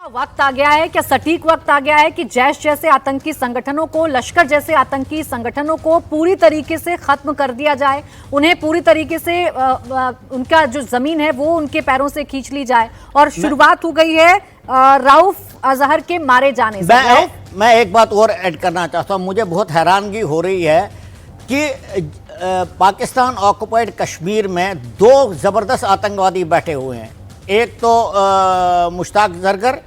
वक्त आ गया है, क्या सटीक वक्त आ गया है कि जैश जैसे आतंकी संगठनों को, लश्कर जैसे आतंकी संगठनों को पूरी तरीके से खत्म कर दिया जाए, उन्हें पूरी तरीके से उनका जो जमीन है वो उनके पैरों से खींच ली जाए। और शुरुआत हो गई है रऊफ अजहर के मारे जाने से। मैं एक बात और ऐड करना चाहता हूं। मुझे बहुत हैरानगी हो रही है कि पाकिस्तान ऑक्युपाइड कश्मीर में दो जबरदस्त आतंकवादी बैठे हुए हैं। एक तो मुश्ताक जरगर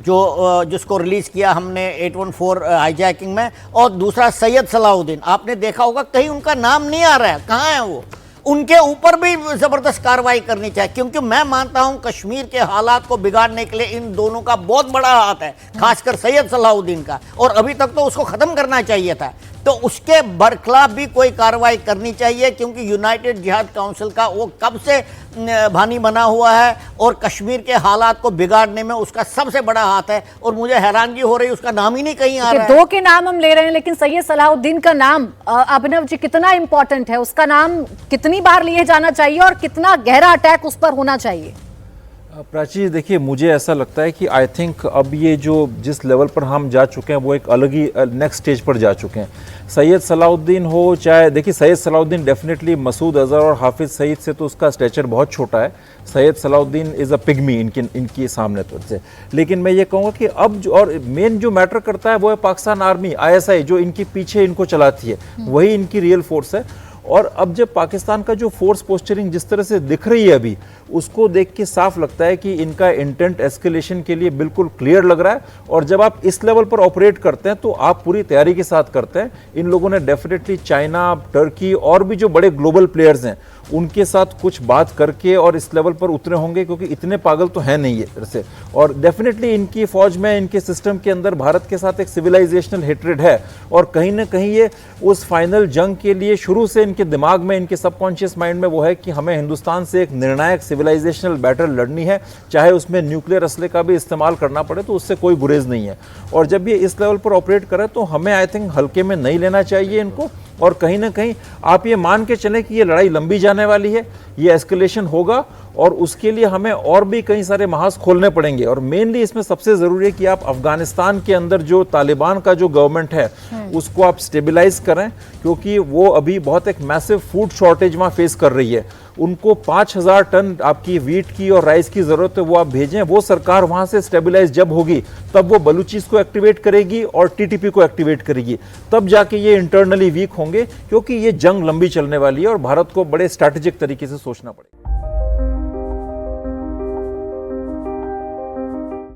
जिसको रिलीज किया हमने 814 हाईजैकिंग में, और दूसरा सैयद सलाउद्दीन। आपने देखा होगा कहीं उनका नाम नहीं आ रहा है, कहाँ है वो? उनके ऊपर भी जबरदस्त कार्रवाई करनी चाहिए, क्योंकि मैं मानता हूं कश्मीर के हालात को बिगाड़ने के लिए इन दोनों का बहुत बड़ा हाथ है, खासकर सैयद सलाउद्दीन का। और अभी तक तो उसको खत्म करना चाहिए था, तो उसके बरखिलाफ भी कोई कार्रवाई करनी चाहिए, क्योंकि यूनाइटेड जिहाद काउंसिल का वो कब से भानी बना हुआ है और कश्मीर के हालात को बिगाड़ने में उसका सबसे बड़ा हाथ है। और मुझे हैरानगी हो रही है उसका नाम ही नहीं कहीं आ रहा है। दो के नाम हम ले रहे हैं, लेकिन सैयद सलाउद्दीन का नाम अभिनव जी कितना इंपॉर्टेंट है? उसका नाम कितनी बार लिए जाना चाहिए और कितना गहरा अटैक उस पर होना चाहिए? प्राची, देखिए, मुझे ऐसा लगता है कि आई थिंक अब ये जो जिस लेवल पर हम जा चुके हैं वो एक अलग ही नेक्स्ट स्टेज पर जा चुके हैं। सैयद सलाउद्दीन हो चाहे, देखिए, सैयद सलाउद्दीन डेफिनेटली मसूद अजहर और हाफिज सईद से तो उसका स्टेचर बहुत छोटा है। Syed Salahuddin is a pygmy इनके सामने तो से। लेकिन मैं ये कहूँगा कि अब जो और मेन जो मैटर करता है वो है पाकिस्तान आर्मी, ISI, जो इनके पीछे इनको चलाती है, वही इनकी रियल फोर्स है। और अब जब पाकिस्तान का जो फोर्स पोस्चरिंग जिस तरह से दिख रही है अभी, उसको देख के साफ लगता है कि इनका इंटेंट एस्केलेशन के लिए बिल्कुल क्लियर लग रहा है। और जब आप इस लेवल पर ऑपरेट करते हैं तो आप पूरी तैयारी के साथ करते हैं। इन लोगों ने डेफिनेटली चाइना, टर्की और भी जो बड़े ग्लोबल प्लेयर्स हैं उनके साथ कुछ बात करके और इस लेवल पर उतरे होंगे, क्योंकि इतने पागल तो है नहीं है से। और डेफिनेटली इनकी फौज में, इनके सिस्टम के अंदर भारत के साथ एक सिविलाइजेशनल हेट्रेड है। और कहीं ना कहीं ये उस फाइनल जंग के लिए शुरू से इनके दिमाग में, इनके सबकॉन्शियस माइंड में वो है कि हमें हिंदुस्तान से एक निर्णायक सिविलाइजेशनल बैटल लड़नी है, चाहे उसमें न्यूक्लियर असले का भी इस्तेमाल करना पड़े, तो उससे कोई गुरेज नहीं है। और जब ये इस लेवल पर ऑपरेट करे तो हमें आई थिंक हल्के में नहीं लेना चाहिए इनको। और कहीं ना कहीं आप ये मान के चलें कि ये लड़ाई लंबी जाने वाली है, ये एस्केलेशन होगा और उसके लिए हमें और भी कई सारे महाज खोलने पड़ेंगे। और मेनली इसमें सबसे ज़रूरी है कि आप अफगानिस्तान के अंदर जो तालिबान का जो गवर्नमेंट है उसको आप स्टेबलाइज करें, क्योंकि वो अभी बहुत एक मैसिव फूड शॉर्टेज वहाँ फेस कर रही है। उनको 5000 टन आपकी वीट की और राइस की ज़रूरत है, वो आप भेजें। वो सरकार वहाँ से स्टेबलाइज जब होगी तब वो बलूचिस को एक्टिवेट करेगी और TTP को एक्टिवेट करेगी, तब जाके ये इंटरनली वीक होंगे, क्योंकि ये जंग लंबी चलने वाली है और भारत को बड़े स्ट्रैटेजिक तरीके से सोचना पड़ेगा।